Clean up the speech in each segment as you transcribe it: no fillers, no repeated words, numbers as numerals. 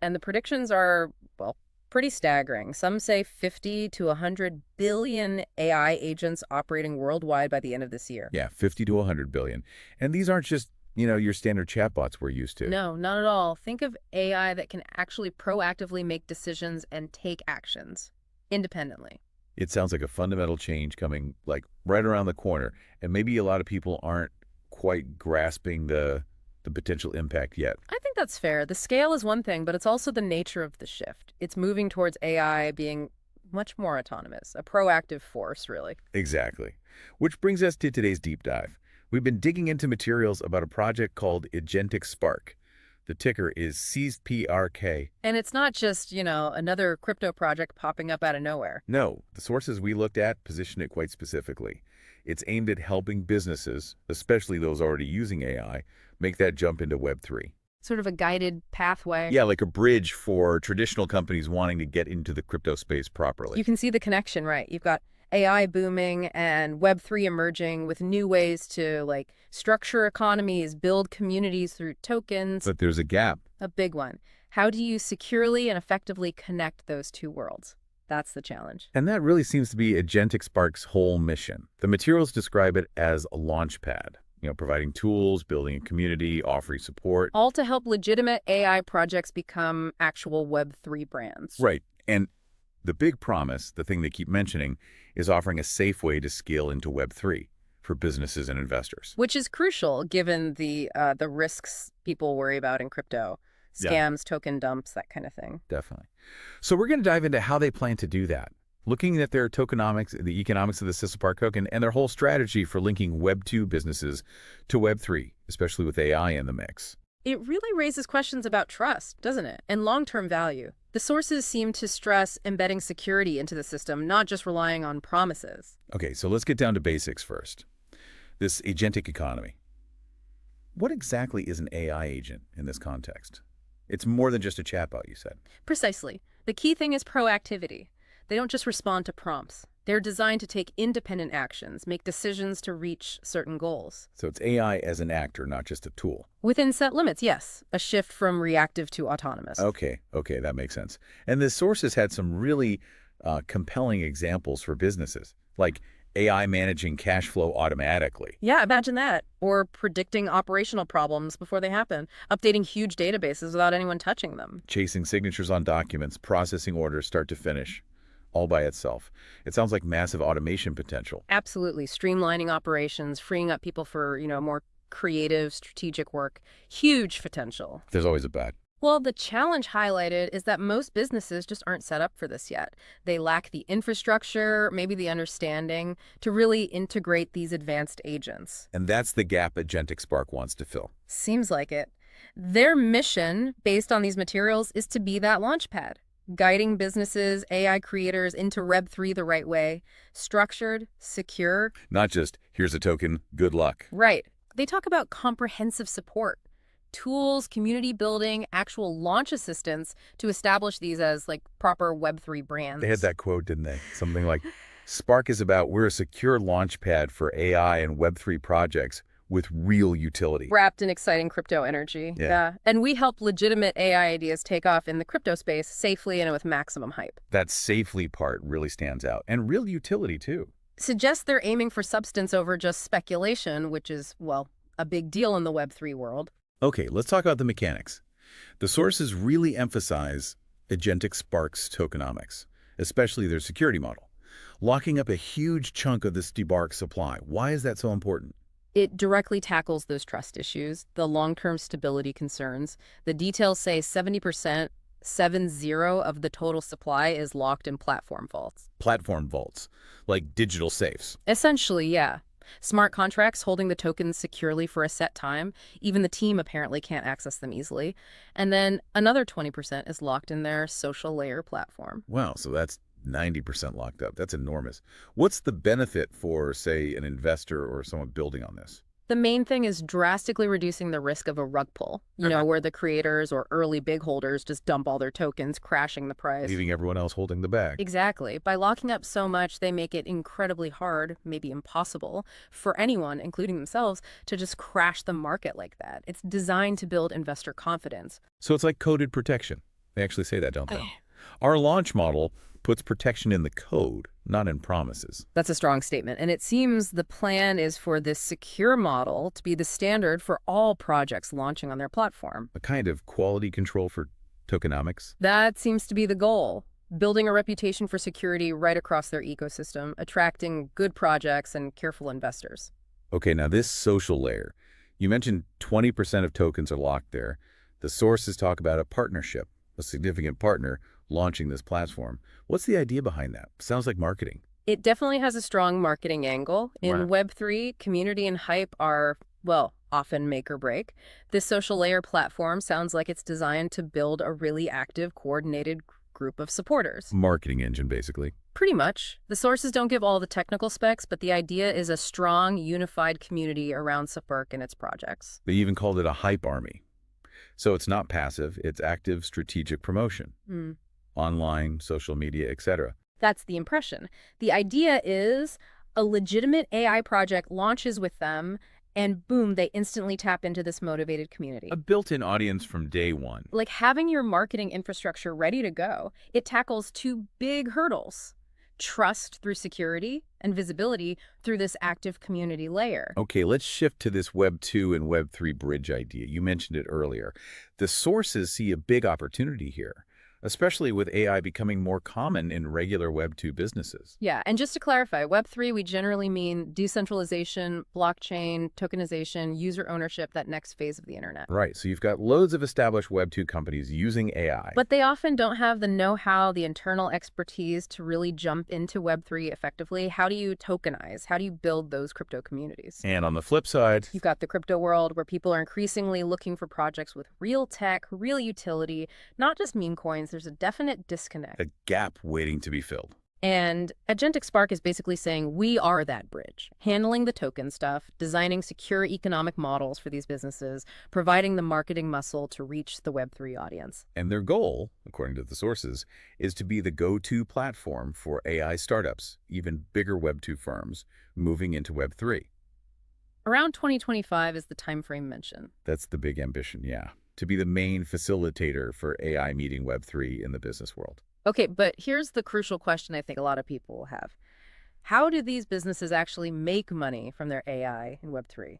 And the predictions are, well, pretty staggering. Some say 50 to 100 billion AI agents operating worldwide by the end of this year. Yeah, 50 to 100 billion. And these aren't just, your standard chatbots we're used to. No, not at all. Think of AI that can actually proactively make decisions and take actions independently. It sounds like a fundamental change coming like right around the corner. And maybe a lot of people aren't quite grasping the potential impact yet. I think that's fair. The scale is one thing, but it's also the nature of the shift. It's moving towards AI being much more autonomous, a proactive force, really. Exactly. Which brings us to today's deep dive. We've been digging into materials about a project called Agentic Spark. The ticker is CSPRK. And it's not just, another crypto project popping up out of nowhere. No, the sources we looked at position it quite specifically. It's aimed at helping businesses, especially those already using AI, make that jump into Web3. Sort of a guided pathway. Yeah, like a bridge for traditional companies wanting to get into the crypto space properly. You can see the connection, right? You've got AI booming and Web3 emerging with new ways to, structure economies, build communities through tokens. But there's a gap. A big one. How do you securely and effectively connect those two worlds? That's the challenge. And that really seems to be Agentic Spark's whole mission. The materials describe it as a launchpad, providing tools, building a community, offering support. All to help legitimate AI projects become actual Web3 brands. Right. And the big promise, the thing they keep mentioning, is offering a safe way to scale into Web3 for businesses and investors. Which is crucial given the risks people worry about in crypto. Scams, token dumps, that kind of thing. Definitely. So we're going to dive into how they plan to do that, looking at their tokenomics, the economics of the Spark token, and their whole strategy for linking Web2 businesses to Web3, especially with AI in the mix. It really raises questions about trust, doesn't it? And long-term value. The sources seem to stress embedding security into the system, not just relying on promises. Okay, so let's get down to basics first. This agentic economy. What exactly is an AI agent in this context? It's more than just a chatbot, you said. Precisely. The key thing is proactivity. They don't just respond to prompts. They're designed to take independent actions, make decisions to reach certain goals. So it's AI as an actor, not just a tool. Within set limits, yes. A shift from reactive to autonomous. Okay, that makes sense. And the sources had some really compelling examples for businesses, like AI managing cash flow automatically. Yeah, imagine that. Or predicting operational problems before they happen, updating huge databases without anyone touching them. Chasing signatures on documents, processing orders start to finish, all by itself. It sounds like massive automation potential. Absolutely. Streamlining operations, freeing up people for, more creative, strategic work. Huge potential. There's always a but. Well, the challenge highlighted is that most businesses just aren't set up for this yet. They lack the infrastructure, maybe the understanding, to really integrate these advanced agents. And that's the gap Agentic Spark wants to fill. Seems like it. Their mission, based on these materials, is to be that launchpad, guiding businesses, AI creators into Web3 the right way, structured, secure. Not just, here's a token, good luck. Right. They talk about comprehensive support. Tools, community building, actual launch assistance to establish these as proper Web3 brands. They had that quote, didn't they? Something like, Spark is about we're a secure launch pad for AI and Web3 projects with real utility. Wrapped in exciting crypto energy. Yeah. And we help legitimate AI ideas take off in the crypto space safely and with maximum hype. That safely part really stands out. And real utility, too. Suggests they're aiming for substance over just speculation, which is, a big deal in the Web3 world. Okay, let's talk about the mechanics. The sources really emphasize Agentic Spark's tokenomics, especially their security model, locking up a huge chunk of the Spark supply. Why is that so important? It directly tackles those trust issues, the long-term stability concerns. The details say 70%, 70 of the total supply is locked in platform vaults. Platform vaults, like digital safes. Essentially, yeah. Smart contracts holding the tokens securely for a set time. Even the team apparently can't access them easily. And then another 20% is locked in their social layer platform. Wow, so that's 90% locked up. That's enormous. What's the benefit for, say, an investor or someone building on this? The main thing is drastically reducing the risk of a rug pull, where the creators or early big holders just dump all their tokens, crashing the price. Leaving everyone else holding the bag. Exactly. By locking up so much, they make it incredibly hard, maybe impossible, for anyone, including themselves, to just crash the market like that. It's designed to build investor confidence. So it's like coded protection. They actually say that, don't they? Our launch model puts protection in the code, not in promises. That's a strong statement. And it seems the plan is for this secure model to be the standard for all projects launching on their platform. A kind of quality control for tokenomics. That seems to be the goal, building a reputation for security right across their ecosystem, attracting good projects and careful investors. Okay, now this social layer. You mentioned 20% of tokens are locked there. The sources talk about a partnership, a significant partner launching this platform. What's the idea behind that? Sounds like marketing. It definitely has a strong marketing angle. In Right. Web3, community and hype are, well, often make or break. This social layer platform sounds like it's designed to build a really active, coordinated group of supporters. Marketing engine, basically. Pretty much. The sources don't give all the technical specs, but the idea is a strong, unified community around Spark and its projects. They even called it a hype army. So it's not passive, it's active strategic promotion. Hmm. Online, social media, etc. That's the impression. The idea is a legitimate AI project launches with them, and boom, they instantly tap into this motivated community. A built-in audience from day one. Like having your marketing infrastructure ready to go, it tackles two big hurdles: trust through security and visibility through this active community layer. Okay, let's shift to this Web 2 and Web 3 bridge idea. You mentioned it earlier. The sources see a big opportunity here, especially with AI becoming more common in regular Web 2 businesses. Yeah, and just to clarify, Web3, we generally mean decentralization, blockchain, tokenization, user ownership, that next phase of the internet. Right, so you've got loads of established Web 2 companies using AI. But they often don't have the know-how, the internal expertise to really jump into Web3 effectively. How do you tokenize? How do you build those crypto communities? And on the flip side, You've got the crypto world where people are increasingly looking for projects with real tech, real utility, not just meme coins. There's a definite disconnect. a gap waiting to be filled. And Agentic Spark is basically saying we are that bridge, handling the token stuff, designing secure economic models for these businesses, providing the marketing muscle to reach the Web3 audience. And their goal, according to the sources, is to be the go-to platform for AI startups, even bigger Web 2 firms, moving into Web 3. Around 2025 is the time frame mentioned. That's the big ambition, yeah. To be the main facilitator for AI meeting Web 3 in the business world. Okay, but here's the crucial question I think a lot of people will have. How do these businesses actually make money from their AI in Web3?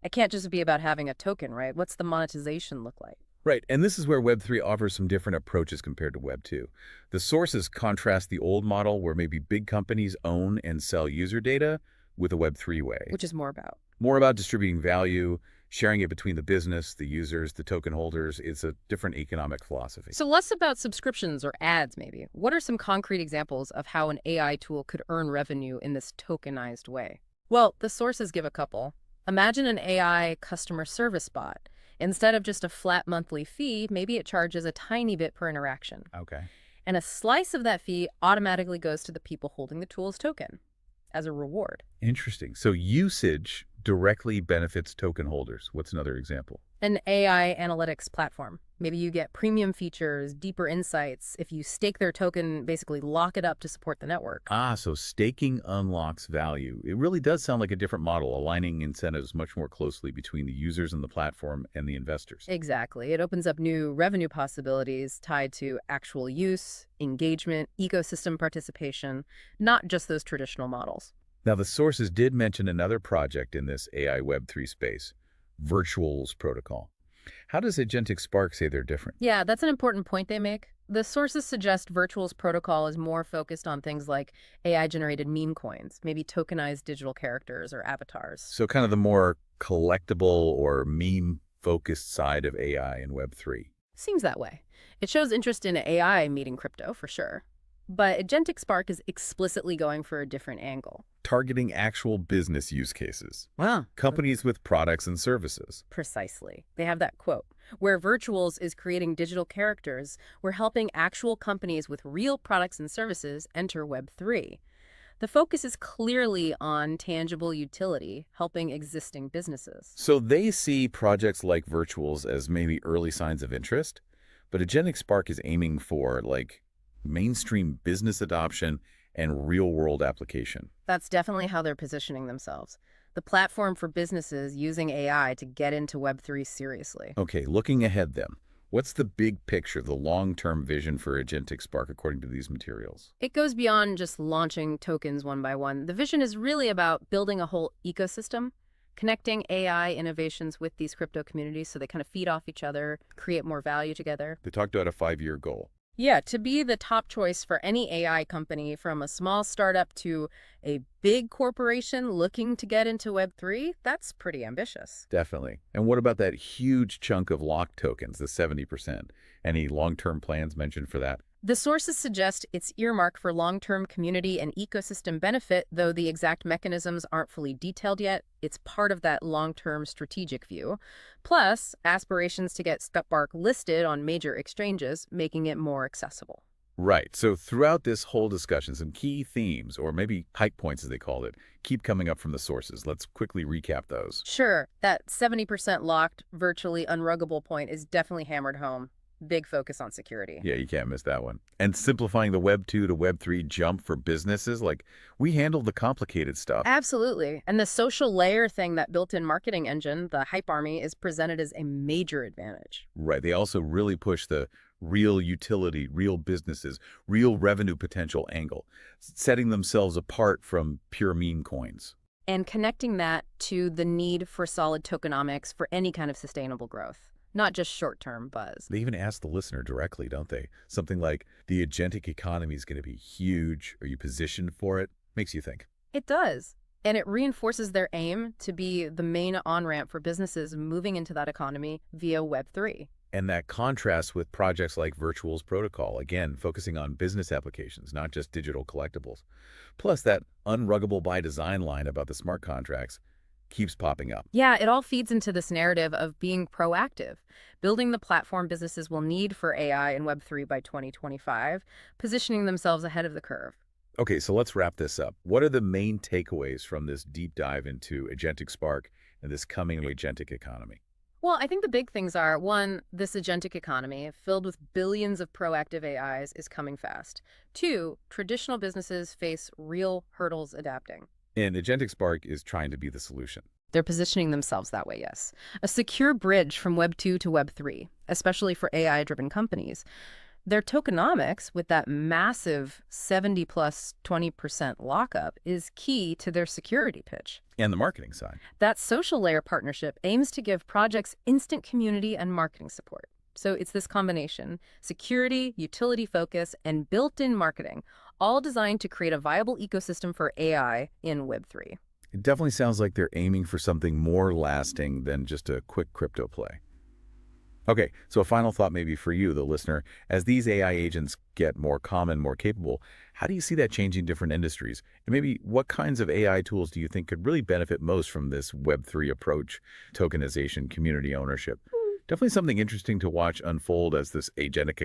It can't just be about having a token, right? What's the monetization look like? Right, and this is where Web 3 offers some different approaches compared to Web 2. The sources contrast the old model where maybe big companies own and sell user data with a Web 3 way. Which is more about? More about distributing value, sharing it between the business, the users, the token holders. It's a different economic philosophy. So less about subscriptions or ads, maybe. What are some concrete examples of how an AI tool could earn revenue in this tokenized way? Well, the sources give a couple. Imagine an AI customer service bot. Instead of just a flat monthly fee, maybe it charges a tiny bit per interaction. Okay. And a slice of that fee automatically goes to the people holding the tool's token as a reward. Interesting. So usage directly benefits token holders. What's another example? An AI analytics platform. Maybe you get premium features, deeper insights. If you stake their token, basically lock it up to support the network. Ah, so staking unlocks value. It really does sound like a different model, aligning incentives much more closely between the users and the platform and the investors. Exactly. It opens up new revenue possibilities tied to actual use, engagement, ecosystem participation, not just those traditional models. Now, the sources did mention another project in this AI Web3 space, Virtuals Protocol. How does Agentic Spark say they're different? Yeah, that's an important point they make. The sources suggest Virtuals protocol is more focused on things like AI-generated meme coins, maybe tokenized digital characters or avatars. So kind of the more collectible or meme-focused side of AI in Web3. Seems that way. It shows interest in AI meeting crypto, for sure. But Agentic Spark is explicitly going for a different angle. Targeting actual business use cases. Wow. Companies with products and services. Precisely. They have that quote. Where Virtuals is creating digital characters, we're helping actual companies with real products and services enter Web3. The focus is clearly on tangible utility, helping existing businesses. So they see projects like Virtuals as maybe early signs of interest, but Agentic Spark is aiming for, like, mainstream business adoption and real-world application. That's definitely how they're positioning themselves. The platform for businesses using AI to get into Web3 seriously. Okay, looking ahead then. What's the big picture, the long-term vision for Agentic Spark according to these materials? It goes beyond just launching tokens one by one. The vision is really about building a whole ecosystem, connecting AI innovations with these crypto communities so they kind of feed off each other, create more value together. They talked about a 5-year goal. Yeah, to be the top choice for any AI company, from a small startup to a big corporation looking to get into Web3, that's pretty ambitious. Definitely. And what about that huge chunk of locked tokens, the 70%? Any long-term plans mentioned for that? The sources suggest it's earmarked for long-term community and ecosystem benefit, though the exact mechanisms aren't fully detailed yet. It's part of that long-term strategic view. Plus, aspirations to get Spark listed on major exchanges, making it more accessible. Right. So throughout this whole discussion, some key themes, or maybe hype points as they called it, keep coming up from the sources. Let's quickly recap those. Sure, that 70% locked, virtually unruggable point is definitely hammered home. Big focus on security. Yeah, you can't miss that one. And simplifying the Web 2 to Web 3 jump for businesses, like we handled the complicated stuff. Absolutely. And the social layer thing, that built-in marketing engine, the Hype Army, is presented as a major advantage. Right. They also really push the real utility, real businesses, real revenue potential angle, setting themselves apart from pure meme coins. And connecting that to the need for solid tokenomics for any kind of sustainable growth, not just short-term buzz. They even ask the listener directly, don't they? Something like, the agentic economy is going to be huge. Are you positioned for it? Makes you think. It does. And it reinforces their aim to be the main on-ramp for businesses moving into that economy via Web3. And that contrasts with projects like Virtual's Protocol, again, focusing on business applications, not just digital collectibles. Plus, that un-ruggable by design line about the smart contracts keeps popping up. Yeah, it all feeds into this narrative of being proactive, building the platform businesses will need for AI and Web3 by 2025, positioning themselves ahead of the curve. Okay, so let's wrap this up. What are the main takeaways from this deep dive into Agentic Spark and this coming agentic economy? Well, I think the big things are, one, this agentic economy filled with billions of proactive AIs is coming fast. Two, traditional businesses face real hurdles adapting. And Agentic Spark is trying to be the solution. They're positioning themselves that way, yes. A secure bridge from Web 2 to Web 3, especially for AI-driven companies. Their tokenomics, with that massive 70 plus 20% lockup, is key to their security pitch. And the marketing side. That social layer partnership aims to give projects instant community and marketing support. So it's this combination: security, utility focus, and built-in marketing, all designed to create a viable ecosystem for AI in Web3. It definitely sounds like they're aiming for something more lasting than just a quick crypto play. Okay, so a final thought maybe for you, the listener. As these AI agents get more common, more capable, how do you see that changing different industries? And maybe what kinds of AI tools do you think could really benefit most from this Web3 approach, tokenization, community ownership? Definitely something interesting to watch unfold as this agentic